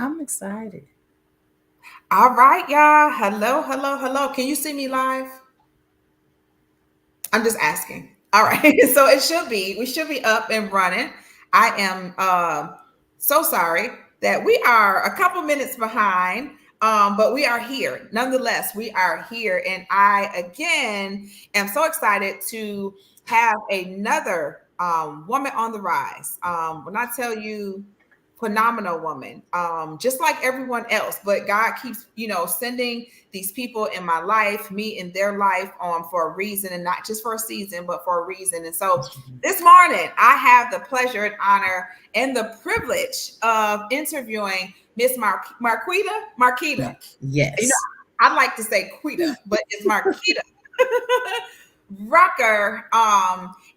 I'm excited. All right, y'all. Hello, hello, hello. Can you see me live? I'm just asking. All right. So we should be up and running. I am so sorry that we are a couple minutes behind. But we are here. Nonetheless, we are here. And I again am so excited to have another woman on the rise. When I tell you phenomenal woman, just like everyone else, but God keeps, sending these people in my life, me in their life, for a reason, and not just for a season, but for a reason. And so this morning, I have the pleasure and honor and the privilege of interviewing Miss Marquitta. You know, Yes. I like to say Quita, but it's Marquitta Rucker.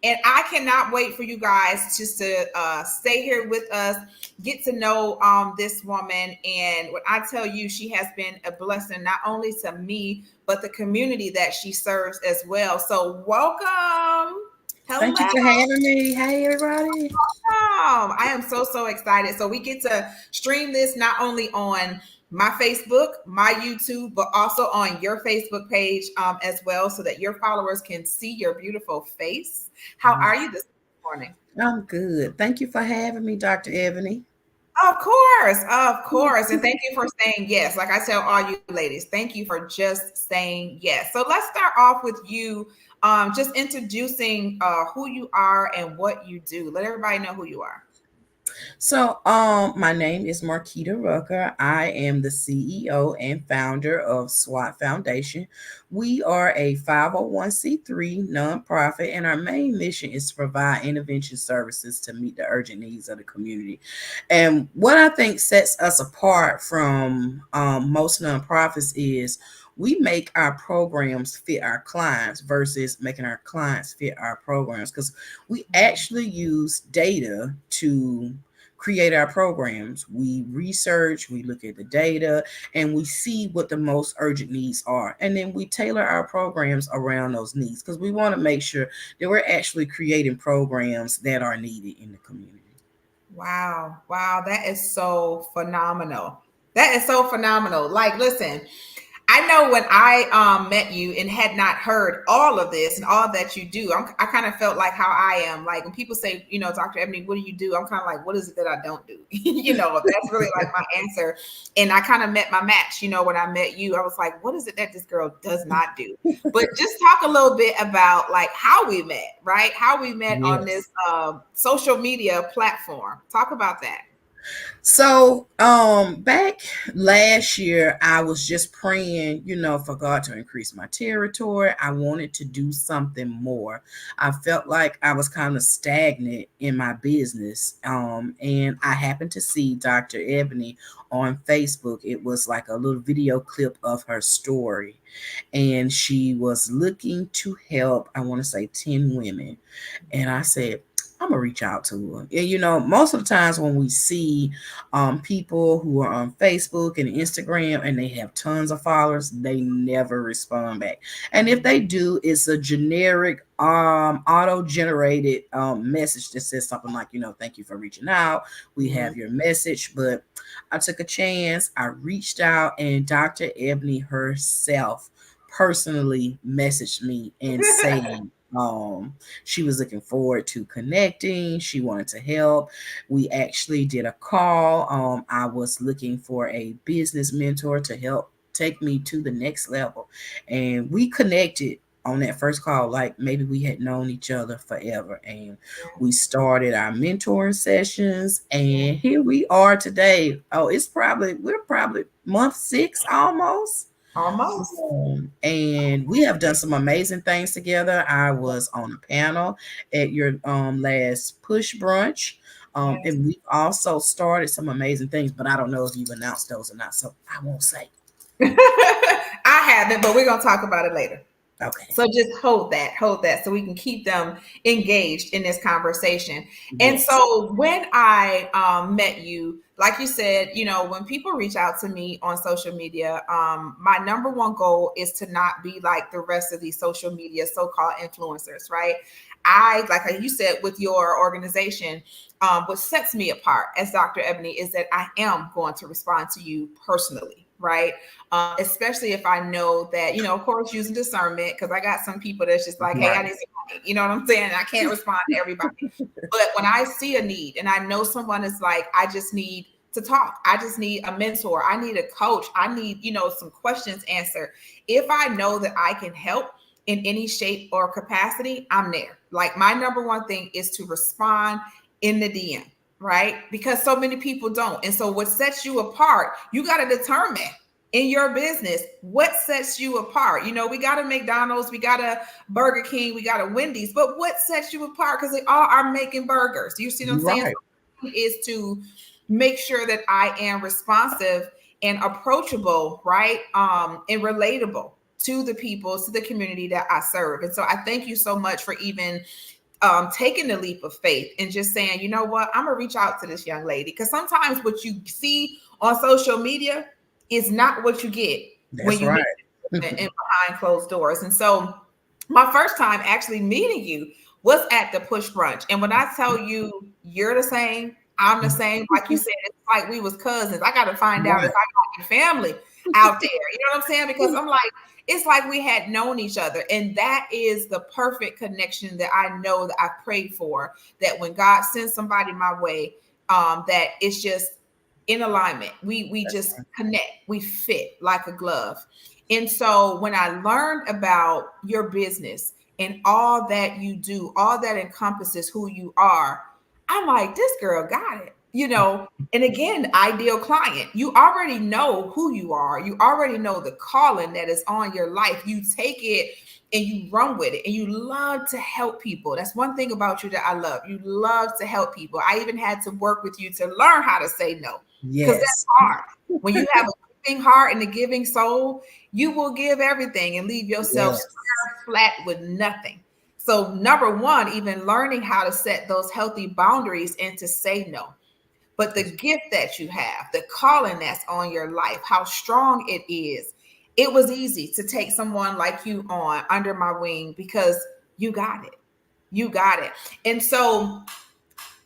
And I cannot wait for you guys just to stay here with us, get to know this woman. And when I tell you, she has been a blessing not only to me, but the community that she serves as well. So welcome. Thank you Hello. for having me. Hey, everybody. I am so excited. So we get to stream this not only on my Facebook, my YouTube, but also on your Facebook page as well, so that your followers can see your beautiful face. How are you this morning? I'm good. Thank you for having me, Dr. Ebony. Of course. And thank you for saying yes. Like I tell all you ladies, thank you for just saying yes. So let's start off with you just introducing who you are and what you do. Let everybody know who you are. My name is Marquitta Rucker. I am the CEO and founder of SWAT Foundation. We are a 501c3 nonprofit, and our main mission is to provide intervention services to meet the urgent needs of the community. And what I think sets us apart from most nonprofits is we make our programs fit our clients versus making our clients fit our programs, because we actually use data to create our programs. We research, we look at the data, and we see what the most urgent needs are. And then we tailor our programs around those needs, because we want to make sure that we're actually creating programs that are needed in the community. Wow. Wow. That is so phenomenal. That is so phenomenal. Like, listen, I know when I met you and had not heard all of this and all that you do, I kind of felt like how I am. Like when people say, Dr. Ebony, what do you do? I'm kind of like, what is it that I don't do? That's really like my answer. And I kind of met my match, when I met you. I was like, what is it that this girl does not do? But just talk a little bit about like how we met, right? How we met on this Yes. social media platform. Talk about that. Back last year, I was just praying, for God to increase my territory. I wanted to do something more. I felt like I was kind of stagnant in my business. And I happened to see Dr. Ebony on Facebook. It was like a little video clip of her story. And she was looking to help, I want to say 10 women. And I said, I'm gonna reach out to her. And most of the times when we see people who are on Facebook and Instagram and they have tons of followers, they never respond back. And if they do, it's a generic auto-generated message that says something like, thank you for reaching out. We have your message. But I took a chance. I reached out, and Dr. Ebony herself personally messaged me and saying she was looking forward to connecting. She wanted to help. We actually did a call. I was looking for a business mentor to help take me to the next level, and we connected on that first call like maybe we had known each other forever. And we started our mentoring sessions, and here we are today. We're probably month 6 almost. Almost. And we have done some amazing things together. I was on a panel at your last push brunch. Yes. And we also started some amazing things, but I don't know if you've announced those or not, so I won't say. I haven't, but we're gonna talk about it later. Okay. So just hold that so we can keep them engaged in this conversation. And Yes. so when I met you, like you said, when people reach out to me on social media, my number one goal is to not be like the rest of these social media so-called influencers, right? Like you said, with your organization, what sets me apart as Dr. Ebony is that I am going to respond to you personally, right? Especially if I know that, of course, using discernment, because I got some people that's just like, hey, I Right. need some money. You know what I'm saying? I can't respond to everybody. But when I see a need and I know someone is like, I just need to talk, I just need a mentor, I need a coach, I need, some questions answered. If I know that I can help in any shape or capacity, I'm there. Like my number one thing is to respond in the DM, right? Because so many people don't. And so what sets you apart, you got to determine in your business what sets you apart. We got a McDonald's, we got a Burger King, we got a Wendy's, but what sets you apart? Because they all are making burgers. You see what I'm saying? Right. So is to make sure that I am responsive and approachable, right? And relatable to the people, to the community that I serve. And so I thank you so much for even taking the leap of faith and just saying, you know what, I'm gonna reach out to this young lady. Because sometimes what you see on social media is not what you get when That's you right. meet in behind closed doors. And so my first time actually meeting you was at the Push Brunch. And when I tell you you're the same, I'm the same, like you said, it's like we was cousins. I got to find out if Right. I got your family out there. You know what I'm saying? Because I'm like, it's like we had known each other. And that is the perfect connection that I know that I prayed for, that when God sends somebody my way, that it's just in alignment. We That's just connect. We fit like a glove. And so when I learned about your business and all that you do, all that encompasses who you are, I'm like, this girl got it. And again, ideal client. You already know who you are. You already know the calling that is on your life. You take it and you run with it, and you love to help people. That's one thing about you that I love. You love to help people. I even had to work with you to learn how to say no, because that's yes. hard. When you have a giving heart and a giving soul, you will give everything and leave yourself Yes. square flat with nothing. So number one, even learning how to set those healthy boundaries and to say no. But the gift that you have, the calling that's on your life, how strong it is, it was easy to take someone like you on under my wing because you got it. You got it. And so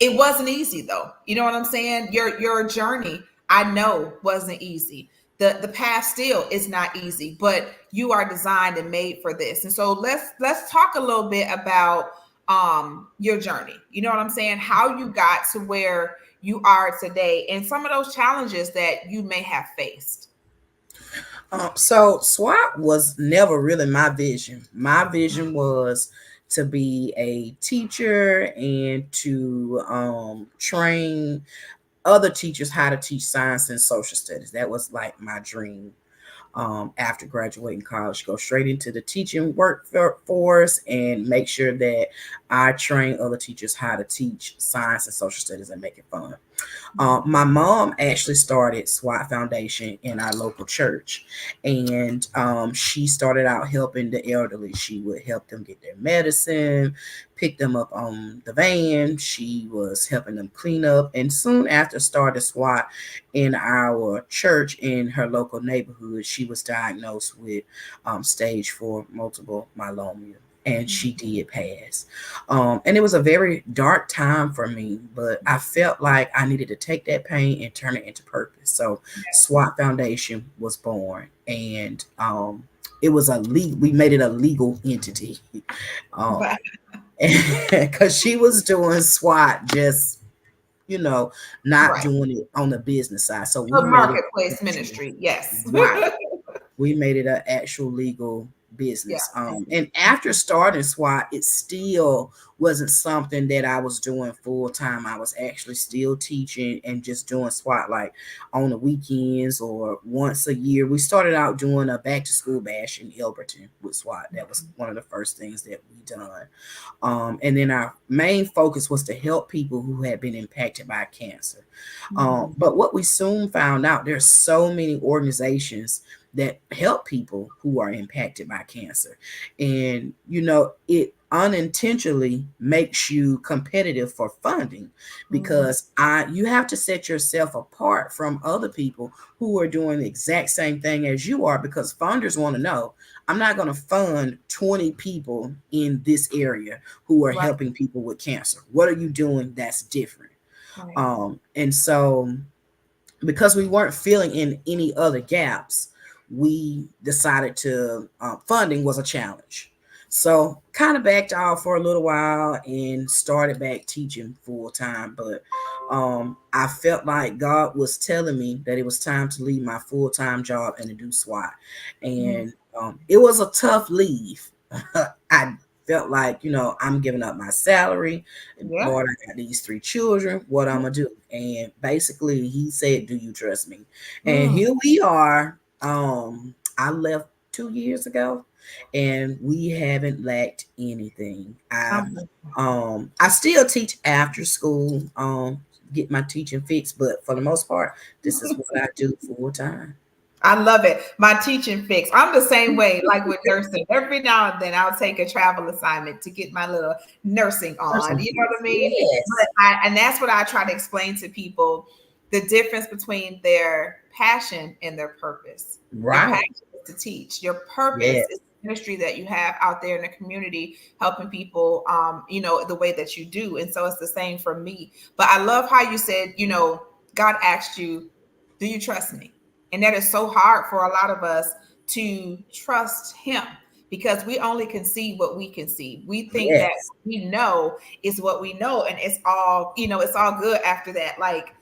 it wasn't easy though. You know what I'm saying? Your journey, I know, wasn't easy. The path still is not easy, but you are designed and made for this. And so let's talk a little bit about your journey. You know what I'm saying? How you got to where you are today and some of those challenges that you may have faced. So SWAT was never really my vision. My vision was to be a teacher and to train other teachers how to teach science and social studies. That was like my dream. After graduating college, go straight into the teaching workforce and make sure that I train other teachers how to teach science and social studies and make it fun. My mom actually started SWAT Foundation in our local church, and she started out helping the elderly. She would help them get their medicine, pick them up on the van. She was helping them clean up, and soon after started SWAT in our church in her local neighborhood. She was diagnosed with stage 4 multiple myeloma, and she did pass. And it was a very dark time for me, but I felt like I needed to take that pain and turn it into purpose. So SWAT Foundation was born, and it was we made it a legal entity. Um, But because she was doing SWAT just, you know, not right. doing it on the business side. So The we made it marketplace actual, ministry. Yes. right. We made it an actual legal Yeah. business. And after starting SWAT, it still wasn't something that I was doing full time. I was actually still teaching and just doing SWAT like on the weekends or once a year. We started out doing a back to school bash in Ilberton with SWAT. That was one of the first things that we done. And then our main focus was to help people who had been impacted by cancer. Mhm. But what we soon found out, there's so many organizations that help people who are impacted by cancer. And, it unintentionally makes you competitive for funding, Mhm. because you have to set yourself apart from other people who are doing the exact same thing as you are, because funders want to know, I'm not going to fund 20 people in this area who are Right, helping people with cancer. What are you doing that's different? right. And so, because we weren't filling in any other gaps, we decided to funding was a challenge. So kind of backed off for a little while and started back teaching full time. But I felt like God was telling me that it was time to leave my full time job and to do SWAT. Mhm. And it was a tough leave. I felt like, I'm giving up my salary. Yeah. Lord, I got these three children. What I'm gonna do? And basically, he said, "Do you trust me?" And Mm. here we are. I left 2 years ago, and we haven't lacked anything. I still teach after school. Get my teaching fixed, but for the most part, this is what I do full time. I love it. My teaching fix. I'm the same way, like with nursing. Every now and then I'll take a travel assignment to get my little nursing on. Person You know what I fix. mean? But Yes, and that's what I try to explain to people, the difference between their passion and their purpose. Your right. passion is to teach. Your purpose is Yes, the ministry that you have out there in the community, helping people the way that you do. And so it's the same for me. But I love how you said, God asked you, do you trust me? And that is so hard for a lot of us to trust him, because we only can see what we can see. We think that yes, what we know is what we know, and it's all good after that. Like,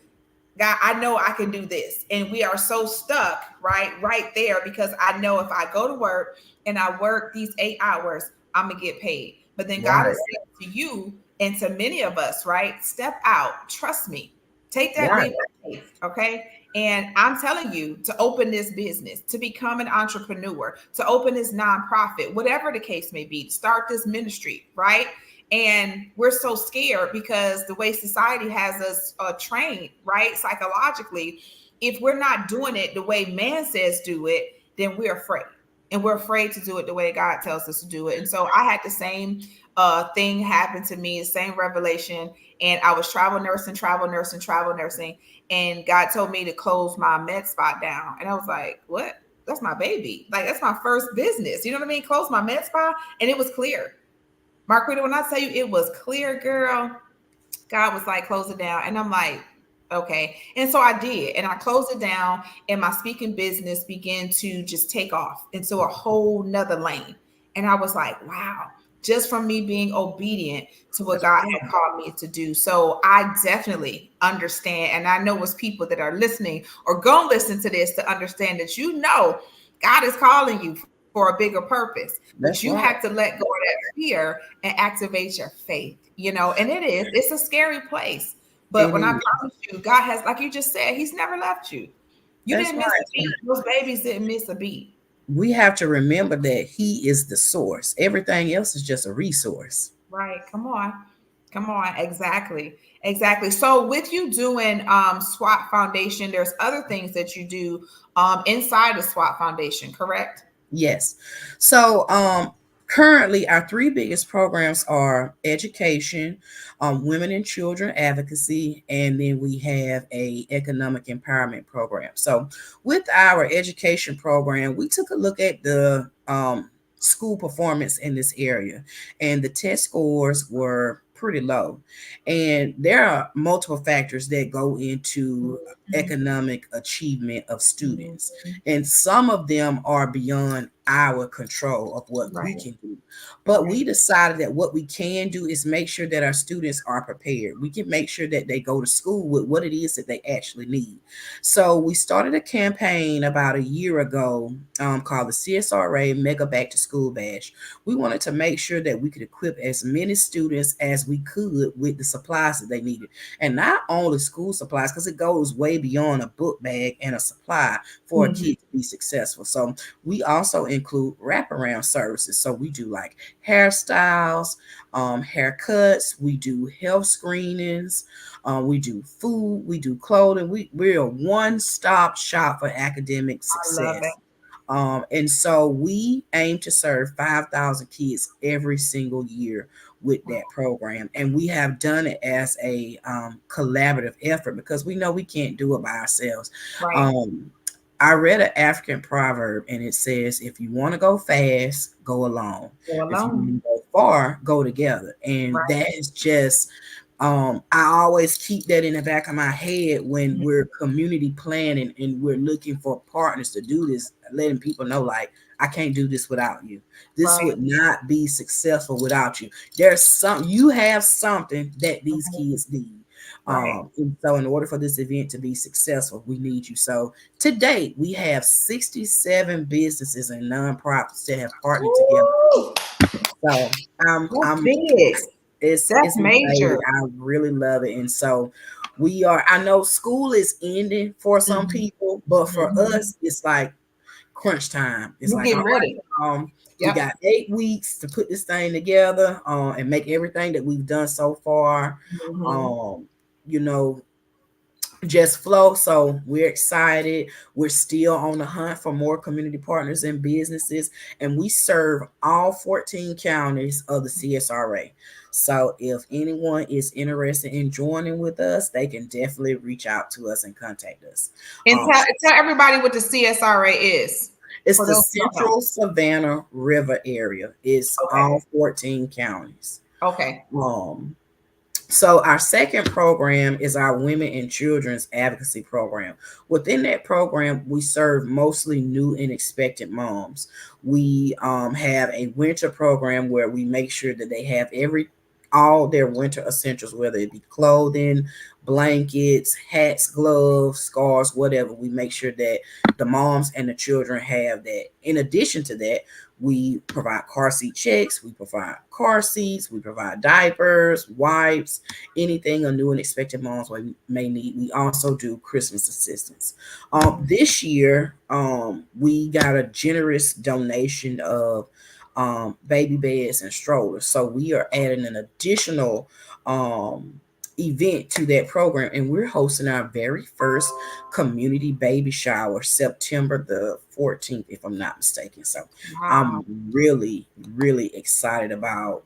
God, I know I can do this. And we are so stuck, right there, because I know if I go to work and I work these 8 hours, I'm going to get paid. But then God right, has said to you and to many of us, right? Step out, trust me, take that right, leap of faith, okay? And I'm telling you to open this business, to become an entrepreneur, to open this nonprofit, whatever the case may be, to start this ministry, right? And we're so scared because the way society has us trained, right, psychologically, if we're not doing it the way man says do it, then we're afraid, and we're afraid to do it the way God tells us to do it. And so I had the same thing happen to me, the same revelation. And I was travel nursing, and God told me to close my med spot down. And I was like, what? That's my baby. Like, that's my first business. You know what I mean? Close my med spa. And it was clear. Marquita, when I tell you it was clear, girl, God was like, close it down. And I'm like, okay. And so I did. And I closed it down, and my speaking business began to just take off into a whole nother lane. And I was like, wow, just from me being obedient to what that's God right. had called me to do. So I definitely understand. And I know it's people that are listening or going to listen to this to understand that, God is calling you for a bigger purpose, but you That's have to right. let go of that fear and activate your faith. And it's a scary place. But It when I is. promise you, God has, like you just said, He's never left you. You That's didn't miss a right. beat. Those babies didn't miss a beat. We have to remember that he is the source. Everything else is just a resource. Right. Come on. Come on. Exactly. Exactly. So with you doing SWAT Foundation, there's other things that you do inside the SWAT Foundation, correct? Yes. So currently our three biggest programs are education, women and children advocacy, and then we have a economic empowerment program. So with our education program, we took a look at the school performance in this area, and the test scores were pretty low. And there are multiple factors that go into Mhm. economic achievement of students, Mhm. and some of them are beyond our control of what we Right. can do. But Right. we decided that what we can do is make sure that our students are prepared. We can make sure that they go to school with what it is that they actually need. So we started a campaign about a year ago called the CSRA Mega Back to School Bash. We wanted to make sure that we could equip as many students as we could with the supplies that they needed, and not only school supplies, because it goes way beyond a book bag and a supply for a Mhm. kid to be successful. So we also include wraparound services. So we do like hairstyles, haircuts, we do health screenings, we do food, we do clothing. We're a one-stop shop for academic I love it. success. And so we aim to serve 5,000 kids every single year with that program. And we have done it as a collaborative effort because we know we can't do it by ourselves. Right. Um, I read an African proverb and it says, if you want to go fast, go alone. Go If you want alone. to go far, go together. And Right. that is just I always keep that in the back of my head when Mhm. we're community planning and we're looking for partners to do this, letting people know like I can't do this without you. This Right. would not be successful without you. There's some you have something that these Mhm. kids need. Right. And so in order for this event to be successful, we need you. So to date, we have 67 businesses and nonprofits that have partnered together. Woo! So That's I'm big. That's it's exciting. major. I really love it. And so we are, I know school is ending for some Mhm. people, but for Mhm. us, it's like crunch time. It's You like, all getting ready. right, we Yep. got 8 weeks to put this thing together and make everything that we've done so far. Mhm. Um, you know, just flow. So we're excited. We're still on the hunt for more community partners and businesses, and we serve all 14 counties of the CSRA. So if anyone is interested in joining with us, they can definitely reach out to us and contact us. And Um, tell everybody what the CSRA is it's for the those who don't know. Central Savannah River area. It's Okay. all 14 counties. Okay. Um, So our second program is our Women and Children's Advocacy Program. Within that program, we serve mostly new and expectant moms. We have a winter program where we make sure that they have all their winter essentials, whether it be clothing, blankets, hats, gloves, scarves, whatever. We make sure that the moms and the children have that. In addition to that, we provide car seat checks, we provide car seats, we provide diapers, wipes, anything a new and expected moms may need. We also do Christmas assistance. This year, we got a generous donation of baby beds and strollers. So we are adding an additional event to that program, and we're hosting our very first community baby shower September the 14th, if I'm not mistaken. So I'm Wow. really, really excited about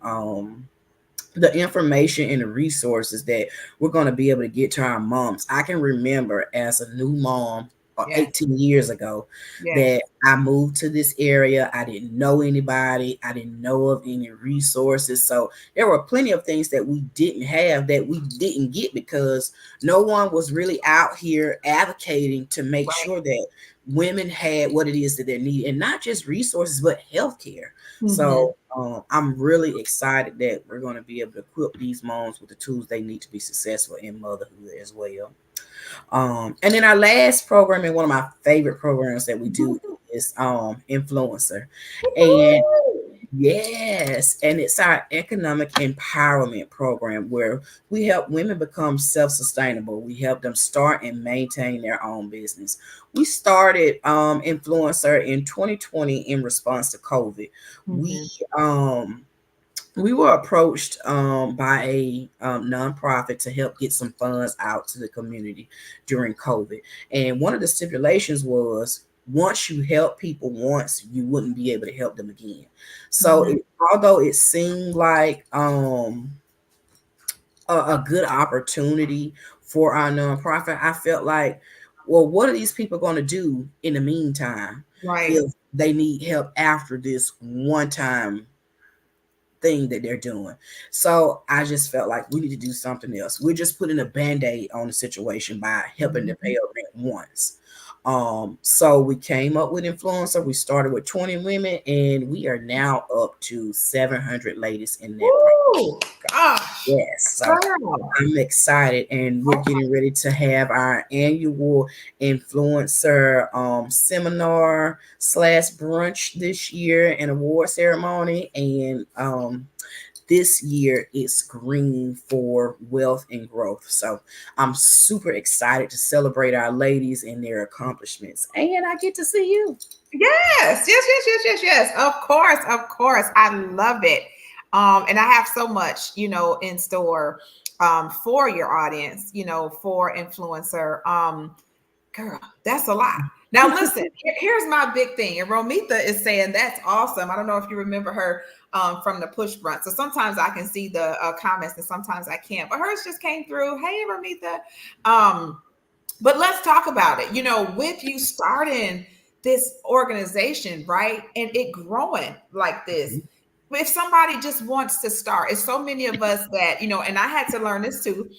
the information and the resources that we're going to be able to get to our moms. I can remember as a new mom Yes. 18 years ago Yes. that I moved to this area. I didn't know anybody. I didn't know of any resources. So there were plenty of things that we didn't have that we didn't get because no one was really out here advocating to make Right. sure that women had what it is that they need, and not just resources, but healthcare. Mhm. So I'm really excited that we're going to be able to equip these moms with the tools they need to be successful in motherhood as well. And then our last program, and one of my favorite programs that we do, is influencer. And yes, and it's our economic empowerment program where we help women become self-sustainable. We help them start and maintain their own business. We started influencer in 2020 in response to COVID. We Mhm. um we were approached by a nonprofit to help get some funds out to the community during COVID. And one of the stipulations was once you help people once, you wouldn't be able to help them again. So Mhm. although it seemed like a good opportunity for our nonprofit, I felt like, well, what are these people going to do in the meantime Right. if they need help after this one time thing that they're doing? So I just felt like we need to do something else. We're just putting a band-aid on the situation by helping to pay Mhm. a rent once. So we came up with influencer. We started with 20 women, and we are now up to 700 ladies in that program. Woo! Gosh. Yes, so Girl. I'm excited, and we're getting ready to have our annual influencer seminar slash brunch this year and award ceremony. And this year it's green for wealth and growth. So I'm super excited to celebrate our ladies and their accomplishments. And I get to see you. Yes, yes, yes, yes, yes, yes. Of course, of course. I love it. And I have so much, in store for your audience, for influencer. Girl, that's a lot. Now, listen, here's my big thing. And Romita is saying that's awesome. I don't know if you remember her from the push front. So sometimes I can see the comments and sometimes I can't. But hers just came through. Hey, Romita. But let's talk about it. With you starting this organization, right? And it growing like this. If somebody just wants to start, it's so many of us that, and I had to learn this too.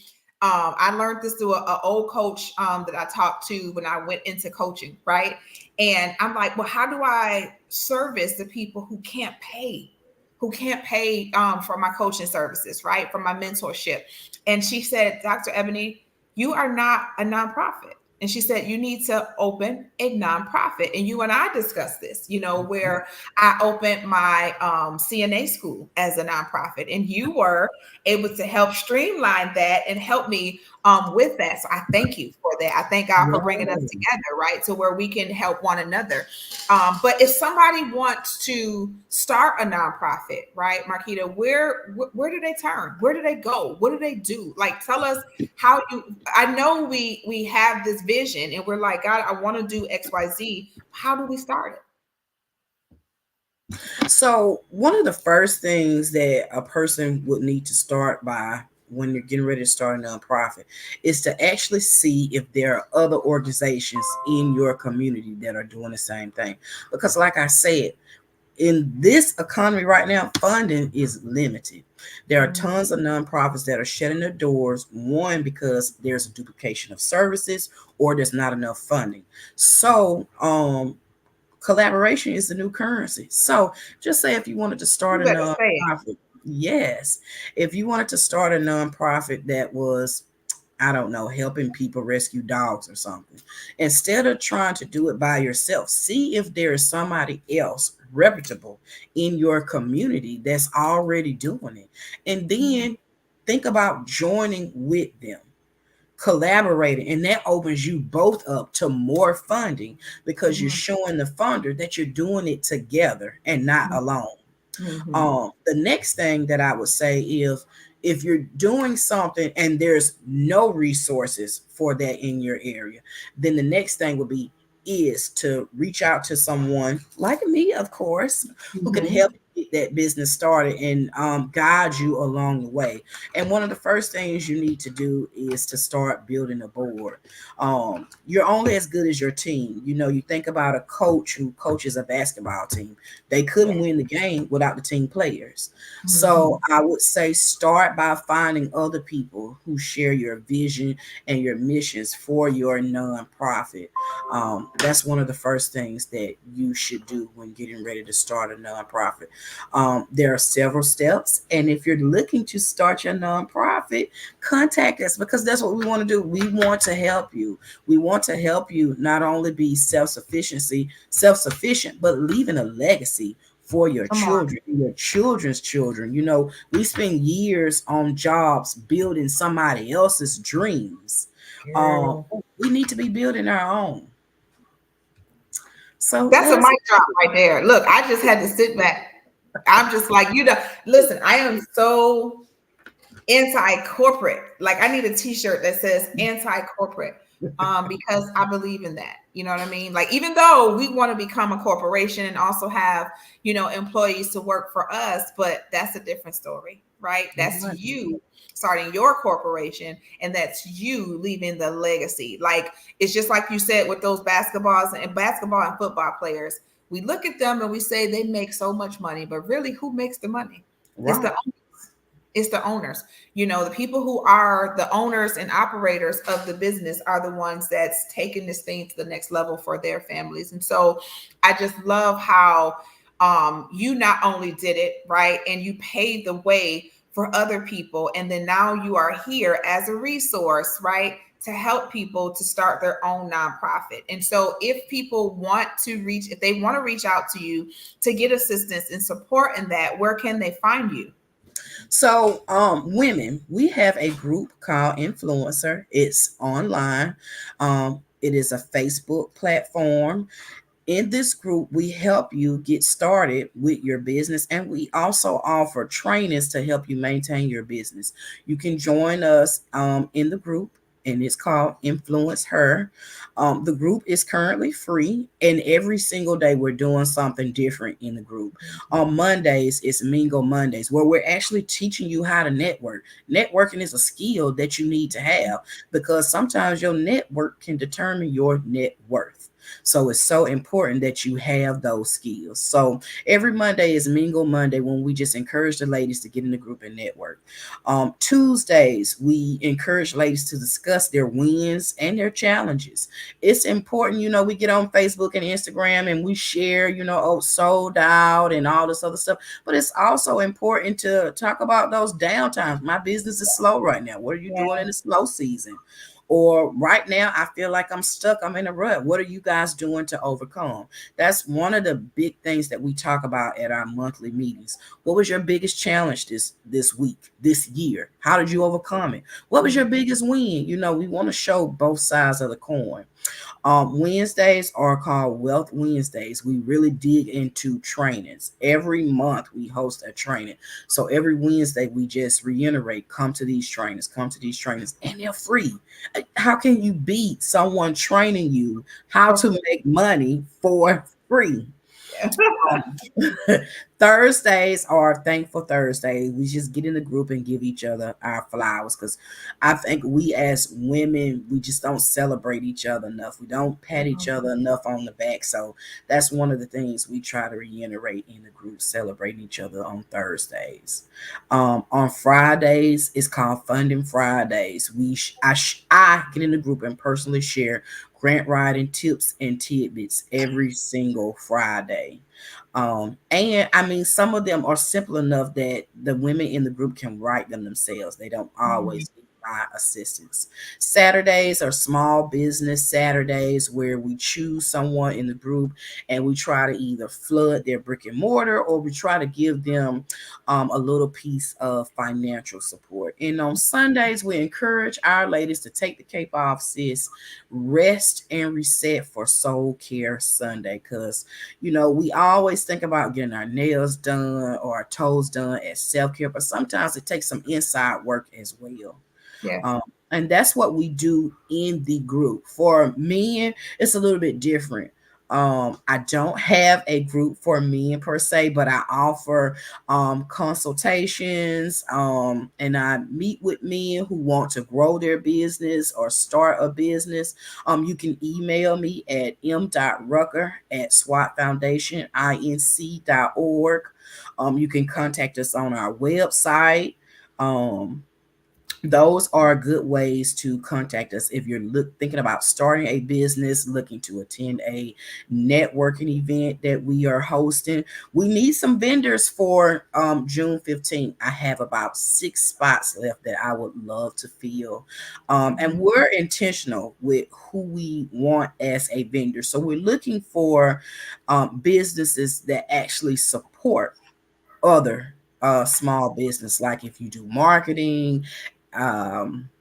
I learned this through an old coach that I talked to when I went into coaching, right? And I'm like, well, how do I service the people who can't pay? Who can't pay for my coaching services, right? For my mentorship. And she said, Dr. Ebony, you are not a nonprofit. And she said, you need to open a nonprofit. And you and I discussed this, where I opened my CNA school as a nonprofit. And you were able to help streamline that and help me with that. So I thank you for that. I thank God for bringing us together, right? To where we can help one another. But if somebody wants to start a nonprofit, right, Marquitta, where do they turn? Where do they go? What do they do? Like, tell us how you. I know we have this vision, and we're like, God, I want to do X, Y, Z. How do we start it? So, one of the first things that a person would need to start by when you're getting ready to start a nonprofit is to actually see if there are other organizations in your community that are doing the same thing. Because, like I said, in this economy right now, funding is limited. There are tons of nonprofits that are shutting their doors, one, because there's a duplication of services or there's not enough funding. So, collaboration is the new currency. So just say if you wanted to start You a better say it. nonprofit, yes, if you wanted to start a nonprofit that was, I don't know, helping people rescue dogs or something, instead of trying to do it by yourself, see if there is somebody else reputable in your community that's already doing it. And then think about joining with them, collaborating, and that opens you both up to more funding because you're showing the funder that you're doing it together and not alone. The next thing that I would say is, if you're doing something and there's no resources for that in your area, then the next thing would be is to reach out to someone like me, of course, who can help you get that business started and guide you along the way. And one of the first things you need to do is to start building a board. You're only as good as your team. You think about a coach who coaches a basketball team. They couldn't win the game without the team players. So I would say start by finding other people who share your vision and your missions for your nonprofit. That's one of the first things that you should do when getting ready to start a nonprofit. There are several steps, and if you're looking to start your nonprofit, contact us because that's what we want to do. We want to help you. We want to help you not only be self-sufficient, but leaving a legacy for your children and your children's children. We spend years on jobs building somebody else's dreams. We need to be building our own. So That's a mic drop right there. Look, I just had to sit back. I'm just like, listen, I am so anti-corporate. Like, I need a t-shirt that says anti-corporate because I believe in that. You know what I mean? Like, even though we want to become a corporation and also have, employees to work for us, but that's a different story, right? That's you starting your corporation, and that's you leaving the legacy. Like, it's just like you said with those basketball and football players. We look at them and we say they make so much money, but really, who makes the money? Right. It's the owners. The people who are the owners and operators of the business are the ones that's taking this thing to the next level for their families. And so I just love how you not only did it, right, and you paved the way for other people. And then now you are here as a resource, right, to help people to start their own nonprofit. And so if people if they want to reach out to you to get assistance and support in that, where can they find you? So, women, we have a group called Influencer. It's online. It is a Facebook platform. In this group, we help you get started with your business, and we also offer trainings to help you maintain your business. You can join us in the group. and it's called Influence Her. The group is currently free, and every single day we're doing something different in the group. On Mondays, it's Mingle Mondays, where we're actually teaching you how to network. Networking is a skill that you need to have because sometimes your network can determine your net worth. So it's so important that you have those skills. So every Monday is Mingle Monday when we just encourage the ladies to get in the group and network. Tuesdays, we encourage ladies to discuss their wins and their challenges. It's important, we get on Facebook and Instagram and we share, oh, sold out and all this other stuff. But it's also important to talk about those downtimes. My business is slow right now. What are you doing in the slow season? Or right now, I feel like I'm stuck. I'm in a rut. What are you guys doing to overcome? That's one of the big things that we talk about at our monthly meetings. What was your biggest challenge this week, this year? How did you overcome it? What was your biggest win? We want to show both sides of the coin. Wednesdays are called Wealth Wednesdays. We really dig into trainings. Every month we host a training. So every Wednesday we just reiterate, come to these trainings, and they're free. How can you beat someone training you how to make money for free? Um, Thursdays are Thankful Thursday. We just get in the group and give each other our flowers because I think we as women, we just don't celebrate each other enough. We don't pat each other enough on the back. So that's one of the things we try to reiterate in the group, celebrating each other on Thursdays. On Fridays, it's called Funding Fridays. I get in the group and personally share grant writing tips and tidbits every single Friday. And I mean, some of them are simple enough that the women in the group can write them themselves. They don't always need my assistance. Saturdays are small business Saturdays where we choose someone in the group and we try to either flood their brick and mortar or we try to give them a little piece of financial support. And on Sundays, we encourage our ladies to take the cape off, sis, rest and reset for Soul Care Sunday because we always think about getting our nails done or our toes done as self-care, but sometimes it takes some inside work as well. Yeah. And that's what we do in the group. For men, it's a little bit different. I don't have a group for men per se, but I offer consultations and I meet with men who want to grow their business or start a business. You can email me at m.rucker@swatfoundationinc.org. You can contact us on our website. Um, those are good ways to contact us if you're thinking about starting a business, looking to attend a networking event that we are hosting. We need some vendors for June 15th. I have about 6 spots left that I would love to fill. And we're intentional with who we want as a vendor. So we're looking for businesses that actually support other small business, like if you do marketing, um,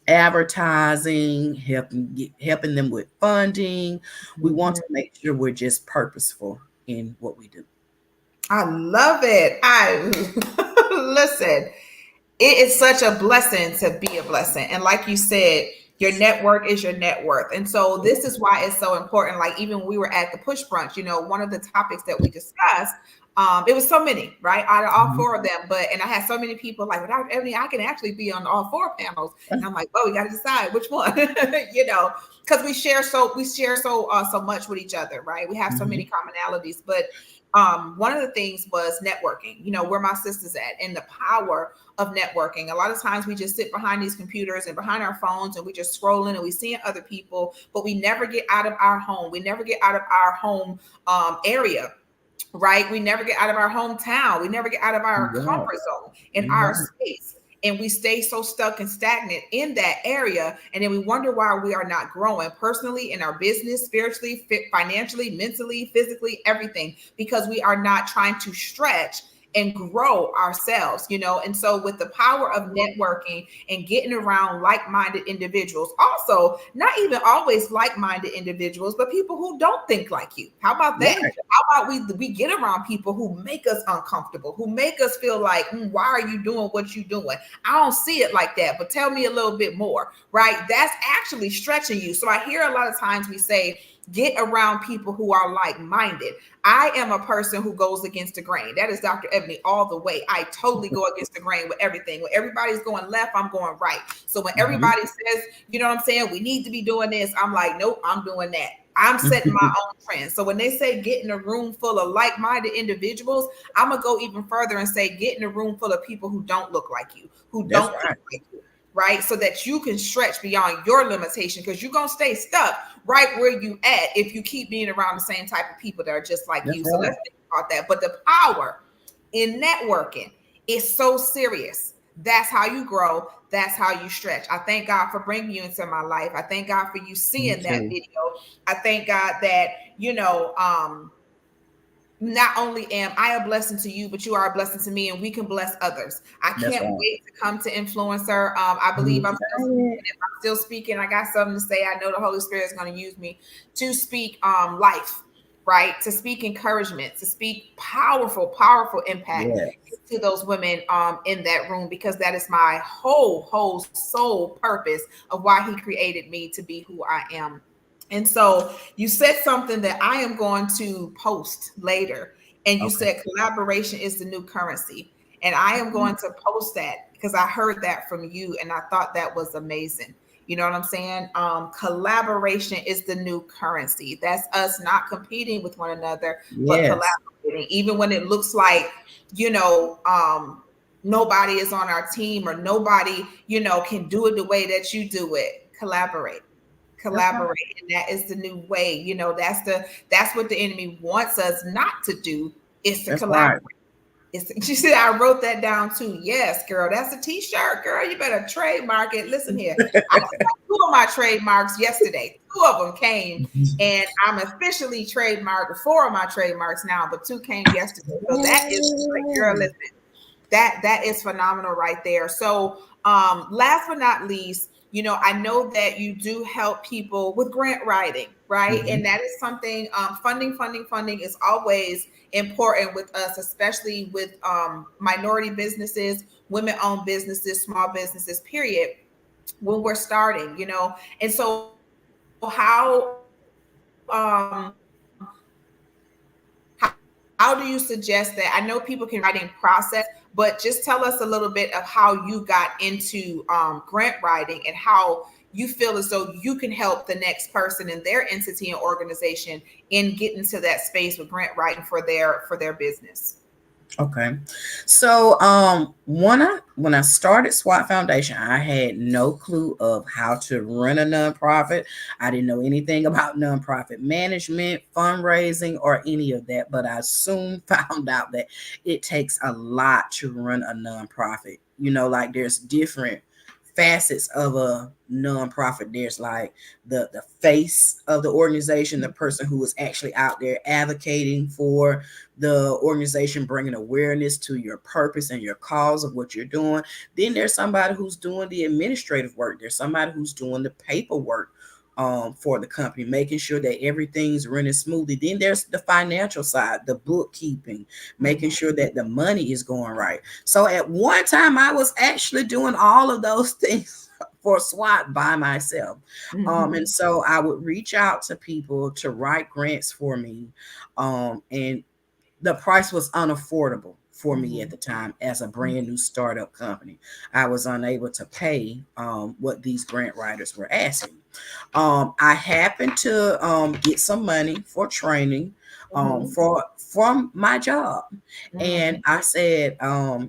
advertising, helping them with funding. We want to make sure we're just purposeful in what we do. I love it. I listen. It is such a blessing to be a blessing. And like you said, your network is your net worth. And so this is why it's so important. Like even when we were at the push brunch, one of the topics that we discussed, it was so many, right? Out of all four of them. And I had so many people like, without Ebony, I can actually be on all four panels. And I'm like, oh, we got to decide which one, because we share so much with each other, right? We have so many commonalities, but one of the things was networking, where my sister's at and the power of networking. A lot of times we just sit behind these computers and behind our phones and we just scrolling and we seeing other people, but we never get out of our home. We never get out of our home area. Right. We never get out of our hometown. We never get out of our comfort zone in our space. And we stay so stuck and stagnant in that area. And then we wonder why we are not growing personally, in our business, spiritually, financially, mentally, physically, everything, because we are not trying to stretch and grow ourselves, And so with the power of networking and getting around like-minded individuals, also not even always like-minded individuals, but people who don't think like you. How about that? Right. How about we get around people who make us uncomfortable, who make us feel like, why are you doing what you're doing? I don't see it like that, but tell me a little bit more, right? That's actually stretching you. So I hear a lot of times we say, get around people who are like-minded. I am a person who goes against the grain. That is Dr. Ebony all the way. I totally go against the grain with everything. When everybody's going left, I'm going right. So when everybody says, you know what I'm saying, we need to be doing this, I'm like, nope, I'm doing that. I'm setting my own trends. So when they say get in a room full of like-minded individuals, I'm going to go even further and say get in a room full of people who don't look like you, who That's don't right. think like you, right? So that you can stretch beyond your limitation, because you're going to stay stuck right where you at if you keep being around the same type of people that are just like That's you. So right. let's think about that. But the power in networking is so serious. That's how you grow. That's how you stretch. I thank God for bringing you into my life. I thank God for you Me seeing that too. video. I thank God that, not only am I a blessing to you, but you are a blessing to me, and we can bless others. I That's can't right. wait to come to Influencer. I I'm believe I'm still speaking. excited. If I'm still speaking, I got something to say. I know the Holy Spirit is going to use me to speak life, right? To speak encouragement, to speak powerful, powerful impact Yes. to those women in that room, because that is my whole sole purpose of why He created me to be who I am. And so you said something that I am going to post later. And you Okay. said collaboration is the new currency. And I am going to post that because I heard that from you and I thought that was amazing. You know what I'm saying? Collaboration is the new currency. That's us not competing with one another, but Yes. collaborating. Even when it looks like, you know, nobody is on our team, or nobody, can do it the way that you do it. That's right. Collaborate, and that is the new way. That's what the enemy wants us not to do, is to That's collaborate. right. She said, I wrote that down too. Yes, girl, that's a t-shirt. Girl, you better trademark it. Listen here, I got two of my trademarks yesterday. Two of them came, and I'm officially trademarked 4 of my trademarks now, but 2 came yesterday. So that is like, girl, listen, that is phenomenal right there. So last but not least, I know that you do help people with grant writing, right? Mhm. And that is something, funding is always important with us, especially with minority businesses, women-owned businesses, small businesses, period, when we're starting. And so how do you suggest that? I know people can write in process, but just tell us a little bit of how you got into grant writing, and how you feel as though you can help the next person in their entity and organization in getting to that space with grant writing for their business. Okay. So when I started SWAT Foundation, I had no clue of how to run a nonprofit. I didn't know anything about nonprofit management, fundraising, or any of that, but I soon found out that it takes a lot to run a nonprofit. Like there's different facets of a nonprofit. There's like the face of the organization, the person who is actually out there advocating for the organization, bringing awareness to your purpose and your cause of what you're doing. Then there's somebody who's doing the administrative work. There's somebody who's doing the paperwork for the company, making sure that everything's running smoothly. Then there's the financial side, the bookkeeping, making sure that the money is going right. So at one time, I was actually doing all of those things for SWAT by myself. And so I would reach out to people to write grants for me. And the price was unaffordable for me at the time as a brand new startup company. I was unable to pay what these grant writers were asking. I happened to get some money for training from my job. And I said,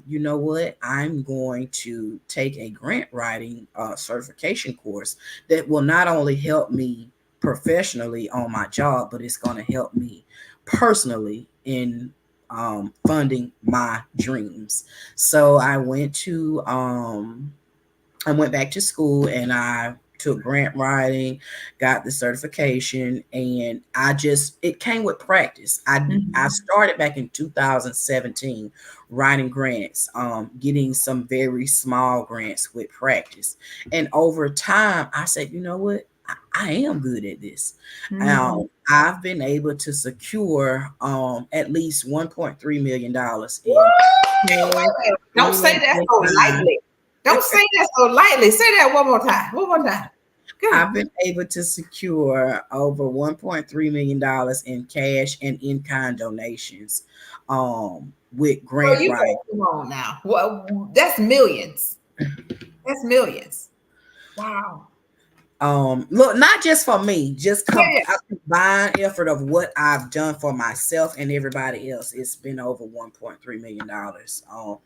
you know what? I'm going to take a grant writing certification course that will not only help me professionally on my job, but it's going to help me personally in funding my dreams. So I went back to school, and I took grant writing, got the certification, and it came with practice. I Mhm. started back in 2017 writing grants, getting some very small grants with practice. And over time, I said, you know what? I am good at this. Mhm. I've been able to secure at least $1.3 million Woo! in Wait, cash wait. Don't say and that in so kind. lightly. Don't say that so lightly. Say that one more time. One more time. Good. I've been able to secure over $1.3 million in cash and in kind donations with Girl, grant you writing. better come on now. Well, that's millions. That's millions. Wow. Look, not just for me, just Yeah. a combined effort of what I've done for myself and everybody else. It's been over $1.3 million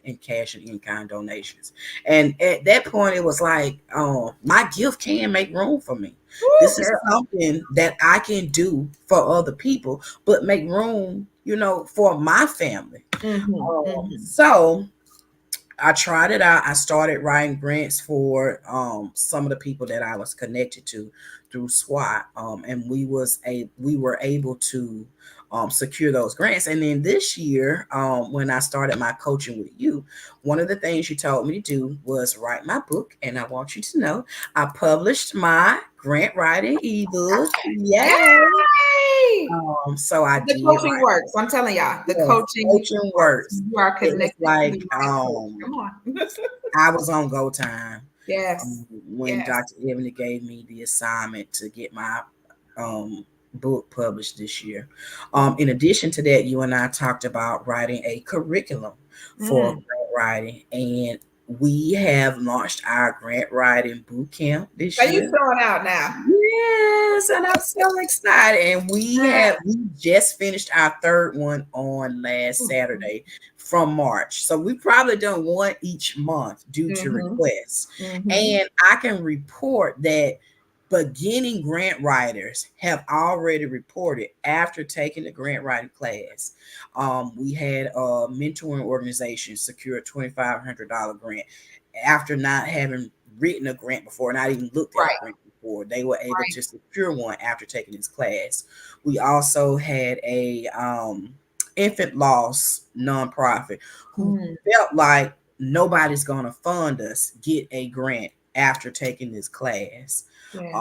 in cash and in-kind donations. And at that point it was like, my gift can make room for me. Woo, This is girl. something that I can do for other people, but make room, for my family. Mm-hmm. Mm-hmm. So I tried it out. I started writing grants for some of the people that I was connected to through SWAT, and we were able to secure those grants. And then this year, when I started my coaching with you, one of the things you told me to do was write my book. And I want you to know, I published my grant writing ebook. Yay! Yay! So I The did coaching write. works. I'm telling y'all, the Yes, coaching coaching works. works. You are It was connected to like the right coach. Come on. I was on go time Yes. when Yes. Dr. Ebony gave me the assignment to get my book published this year. In addition to that, you and I talked about writing a curriculum for Mm. grant writing, and we have launched our grant writing boot camp this Are you year. showing out now? Yes, and I'm so excited. And Yeah. we just finished our third one on last Saturday from March. So we probably done one each month due to Mm-hmm. requests. Mm-hmm. And I can report that beginning grant writers have already reported after taking the grant writing class. We had a mentoring organization secure a $2,500 grant after not having written a grant before, not even looked at a Right. grant before. They were able Right. to secure one after taking this class. We also had a infant loss nonprofit who Mm. felt like nobody's going to fund us get a grant after taking this class. Yes.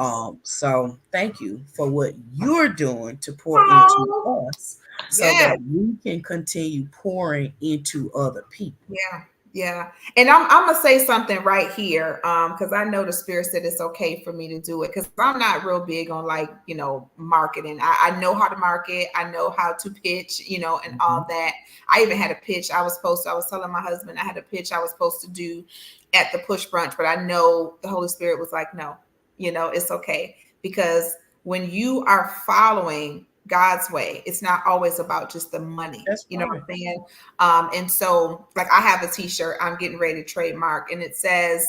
So thank you for what you're doing to pour into Oh, us so yeah. that we can continue pouring into other people. Yeah, yeah. And I'm gonna say something right here, because I know the spirit said it's okay for me to do it because I'm not real big on like, marketing. I know how to market, I know how to pitch, and all Mhm. that. I even had a pitch I was telling my husband I had a pitch I was supposed to do at the push brunch, but I know the Holy Spirit was like, no, it's okay. Because when you are following God's way, it's not always about just the money. That's You know what right. I'm saying? And so, like, I have a T-shirt I'm getting ready to trademark, and it says,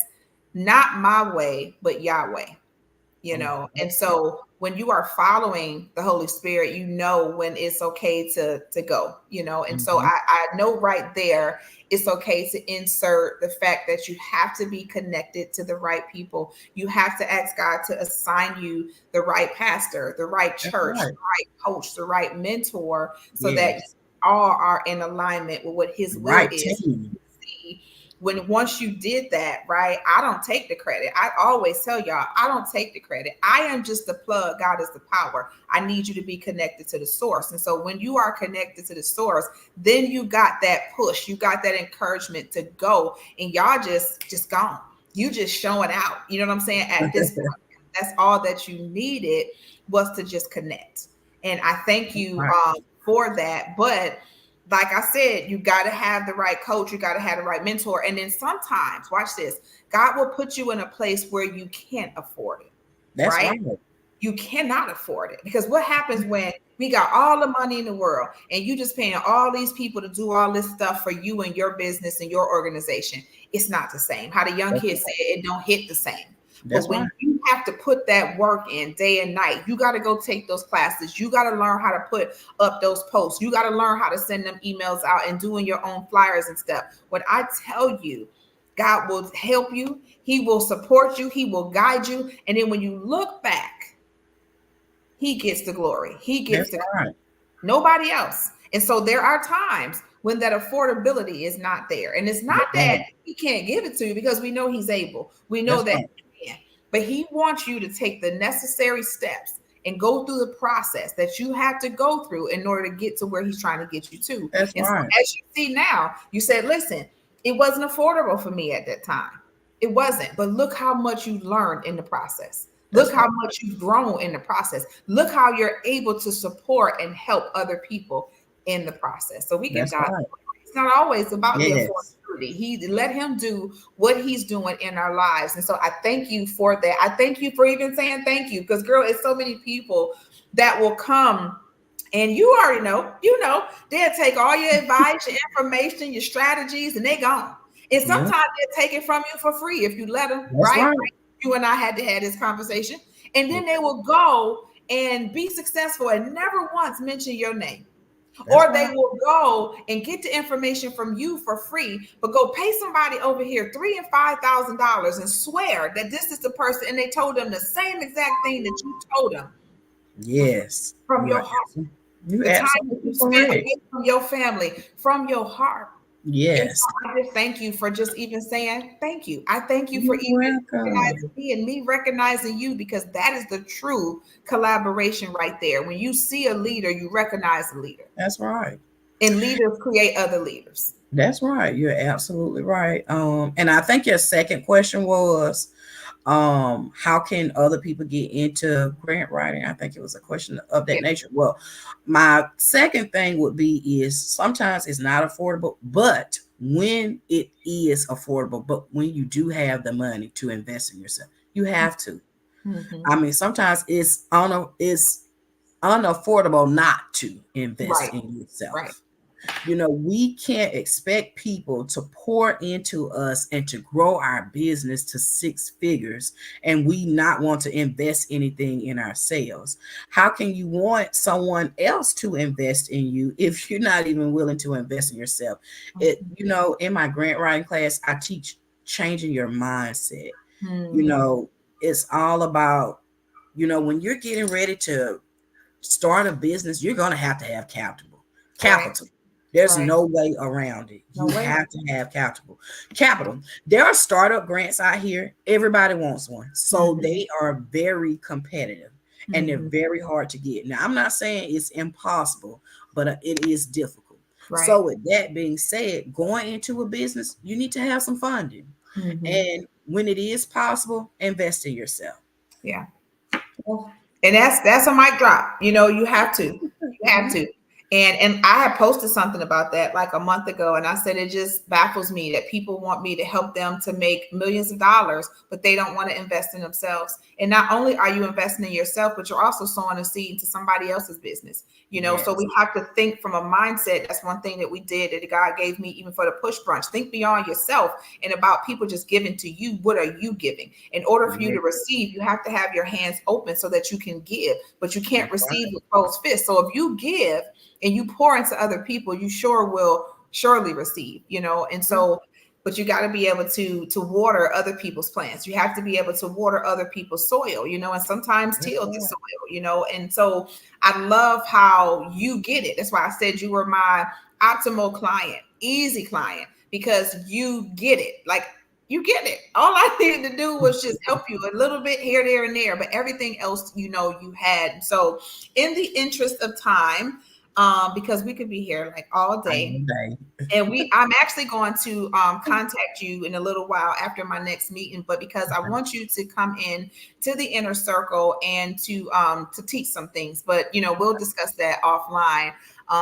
"Not my way, but Yahweh." And That's right. so when you are following the Holy Spirit, you know when it's okay to go. And so Mhm. I know right there it's okay to insert the fact that you have to be connected to the right people. You have to ask God to assign you the right pastor, the right That's church, right. the right coach, the right mentor, so that you Yes. all are in alignment with what his will Right is. team. See, when once you did that, right? I don't take the credit. I always tell y'all, I don't take the credit. I am just the plug. God is the power. I need you to be connected to the source. And so when you are connected to the source, then you got that push, you got that encouragement to go, and y'all just gone. You just showing out. You know what I'm saying? At this point, that's all that you needed was to just connect. And I thank you Right. for that. But like I said, you got to have the right coach, you got to have the right mentor. And then sometimes, watch this, God will put you in a place where you can't afford it, That's right? right. You cannot afford it because what happens when we got all the money in the world and you just paying all these people to do all this stuff for you and your business and your organization? It's not the same. How the young That's kids say right. it don't hit the same. But That's right. when you have to put that work in day and night, you got to go take those classes. You got to learn how to put up those posts. You got to learn how to send them emails out and doing your own flyers and stuff. What I tell you, God will help you. He will support you. He will guide you. And then when you look back, he gets the glory. He gets That's the right. nobody else. And so there are times when that affordability is not there. And it's not That's that right. he can't give it to you, because we know he's able. We know That's that right. he can. But he wants you to take the necessary steps and go through the process that you have to go through in order to get to where he's trying to get you to. That's And so right. as you see now, you said, listen, it wasn't affordable for me at that time. It wasn't. But look how much you learned in the process. Look That's how right. much you've grown in the process. Look how you're able to support and help other people in the process. So we give That's God right. glory. It's not always about the Yes. affordability. He let him do what he's doing in our lives. And so I thank you for that. I thank you for even saying thank you, because girl, it's so many people that will come. And you already know, they'll take all your advice, your information, your strategies, and they gone. And Yeah. sometimes they'll take it from you for free if you let them, That's right? right. You and I had to have this conversation. And Yeah. then they will go and be successful and never once mention your name. That's Or they right. will go and get the information from you for free, but go pay somebody over here $3,000 and $5,000 and swear that this is the person, and they told them the same exact thing that you told them Yes. from your heart. You The time that absolutely you spent correct. away from your family, from your heart. And Yes. so I just thank you for just even saying thank you. I thank you for You're even recognizing welcome. me and me recognizing you, because that is the true collaboration right there. When you see a leader, you recognize a leader, That's right. and leaders create other leaders. That's right. You're absolutely right. And I think your second question was, how can other people get into grant writing? I think it was a question of that Yeah. nature. Well, my second thing would be is sometimes it's not affordable, but when it is affordable, but when you do have the money to invest in yourself, you have to. Mhm. I mean, sometimes it's unaffordable not to invest Right. in Right. yourself. We can't expect people to pour into us and to grow our business to six figures and we not want to invest anything in ourselves. How can you want someone else to invest in you if you're not even willing to invest in yourself? In my grant writing class, I teach changing your mindset. You Mhm. know, it's all about, when you're getting ready to start a business, you're going to have capital. Right. Capital. There's Right. no way around it. No You way. have to have capital. Capital. There are startup grants out here. Everybody wants one. So Mhm. they are very competitive and they're Mhm. very hard to get. Now, I'm not saying it's impossible, but it is difficult. Right. So, with that being said, going into a business, you need to have some funding. Mhm. And when it is possible, invest in yourself. Yeah. Well, and that's a mic drop. You have to. You have to. And I had posted something about that like a month ago, and I said it just baffles me that people want me to help them to make millions of dollars, but they don't want to invest in themselves. And not only are you investing in yourself, but you're also sowing a seed into somebody else's business. So Yes. we have to think from a mindset. That's one thing that we did that God gave me even for the push brunch. Think beyond yourself and about people just giving to you. What are you giving? In order for you Yes. to receive, you have to have your hands open so that you can give, but you can't That's receive right. with closed fists. So if you give and you pour into other people, you sure will surely receive, and Yeah. so, but you got to be able to water other people's plants. You have to be able to water other people's soil, and sometimes That's till the right. soil, and so I love how you get it. That's why I said you were my optimal client, easy client, because you get it. Like, you get it. All I needed to do was just help you a little bit here, there, and there, but everything else, you had. So in the interest of time, because we could be here like all All day, day. and I'm actually going to contact you in a little while after my next meeting, but because I want you to come in to the inner circle and to teach some things, but we'll discuss that offline.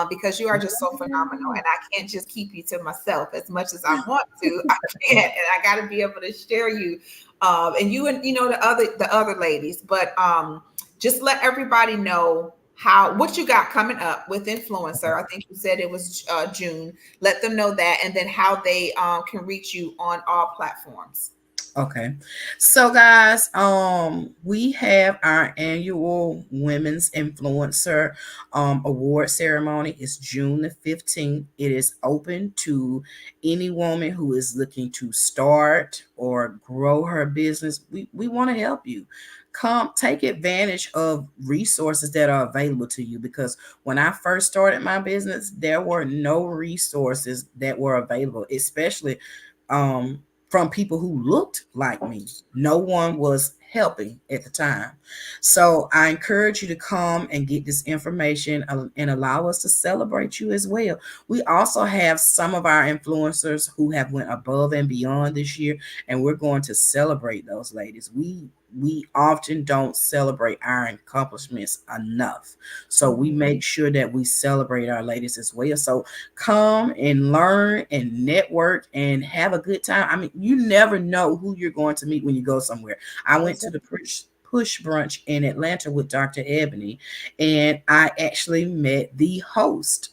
Because you are just so phenomenal, and I can't just keep you to myself as much as I want to. I can't, and I got to be able to share you, and you, and the other ladies. But just let everybody know what you got coming up with influencer. I think you said it was June. Let them know that, and then how they can reach you on all platforms. Okay. So guys, we have our annual Women's Influencer award ceremony. It's June the 15th. It is open to any woman who is looking to start or grow her business. We want to help you. Come take advantage of resources that are available to you, because when I first started my business, there were no resources that were available, especially um from people who looked like me. No one was helping at the time. So I encourage you to come and get this information and allow us to celebrate you as well. We also have some of our influencers who have went above and beyond this year, and we're going to celebrate those ladies. We often don't celebrate our accomplishments enough. So we Mhm. make sure that we celebrate our ladies as well. So come and learn and network and have a good time. I mean, you never know who you're going to meet when you go somewhere. I went to the push brunch in Atlanta with Dr. Ebony, and I actually met the host.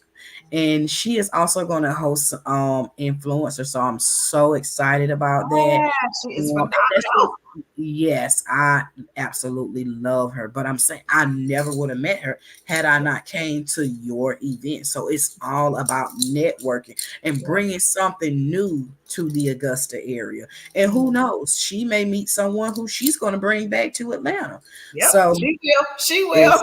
And she is also going to host influencer. So I'm so excited about that. Yeah, she is And that's just, phenomenal. yes, I absolutely love her. But I'm saying I never would have met her had I not came to your event. So it's all about networking and Yep. bringing something new to the Augusta area. And who Mhm. knows, she may meet someone who she's going to bring back to Atlanta. Yep, So she will. She it's will.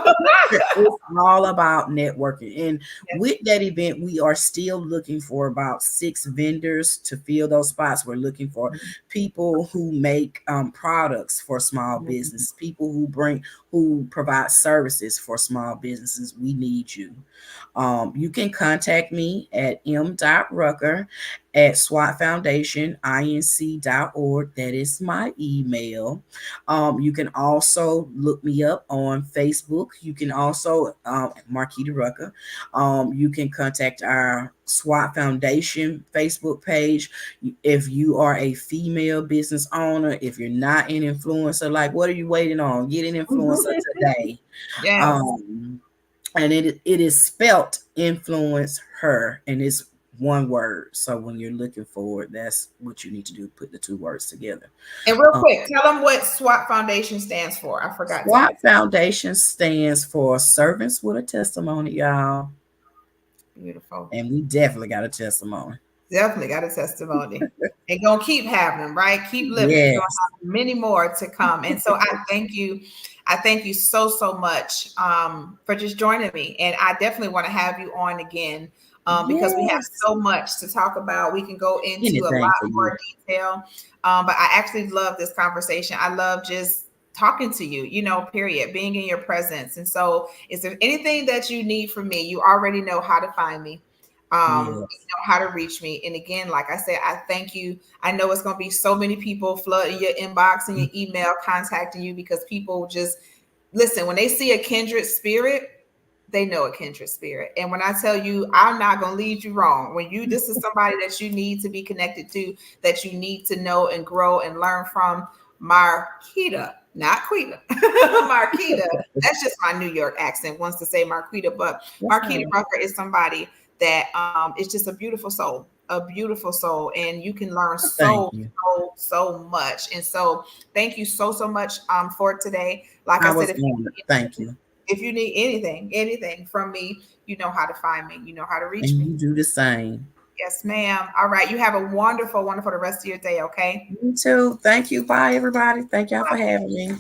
it's all about networking. And Yes. with that event, we are still looking for about 6 vendors to fill those spots. We're looking for people who make products for small Mhm. business, people who provide services for small businesses. We need you. You can contact me at m.rucker at swatfoundationinc.org. That is my email. You can also look me up on Facebook. You can also, Marquitta Rucker. You can contact our SWAT Foundation Facebook page. If you are a female business owner, if you're not an influencer, like what are you waiting on? Get an influencer today. Yes. Um, and it is spelt influence her, and it's one word. So when you're looking for it, that's what you need to do. Put the 2 words together. And real Um, quick, tell them what SWAT Foundation stands for. I forgot to SWAT ask. Foundation stands for Servants with a Testimony, y'all. Beautiful. And we definitely got a testimony. Definitely got a testimony. And gonna keep having them, right? Keep living. You're gonna Yes. have many more to come. And so I thank you. I thank you so, so much for just joining me. And I definitely want to have you on again because we have Yes. so much to talk about. We can go into a Anything lot for you. more detail. But I actually love this conversation. I love just talking to you, period, being in your presence. And so is there anything that you need from me? You already know how to find me. Yes. How to reach me. And again, like I said, I thank you. I know it's going to be so many people flooding your inbox and your email contacting you because people just listen when they see a kindred spirit. They know a kindred spirit. And when I tell you, I'm not going to lead you wrong. When this is somebody that you need to be connected to, that you need to know and grow and learn from. Marquita, not Quita, Marquita. That's just my New York accent. Wants to say Marquita, but That's all Marquita right. Rucker is somebody that is just a beautiful soul, and you can learn Well, thank so you. so much. And so, thank you so much for today. Like I I said, was honored. Thank you. if you need anything from me, you know how to find me. You know how to reach And me. you do the same. Yes, ma'am. All right. You have a wonderful, wonderful the rest of your day. Okay. You too. Thank you. Bye, everybody. Thank y'all for having me.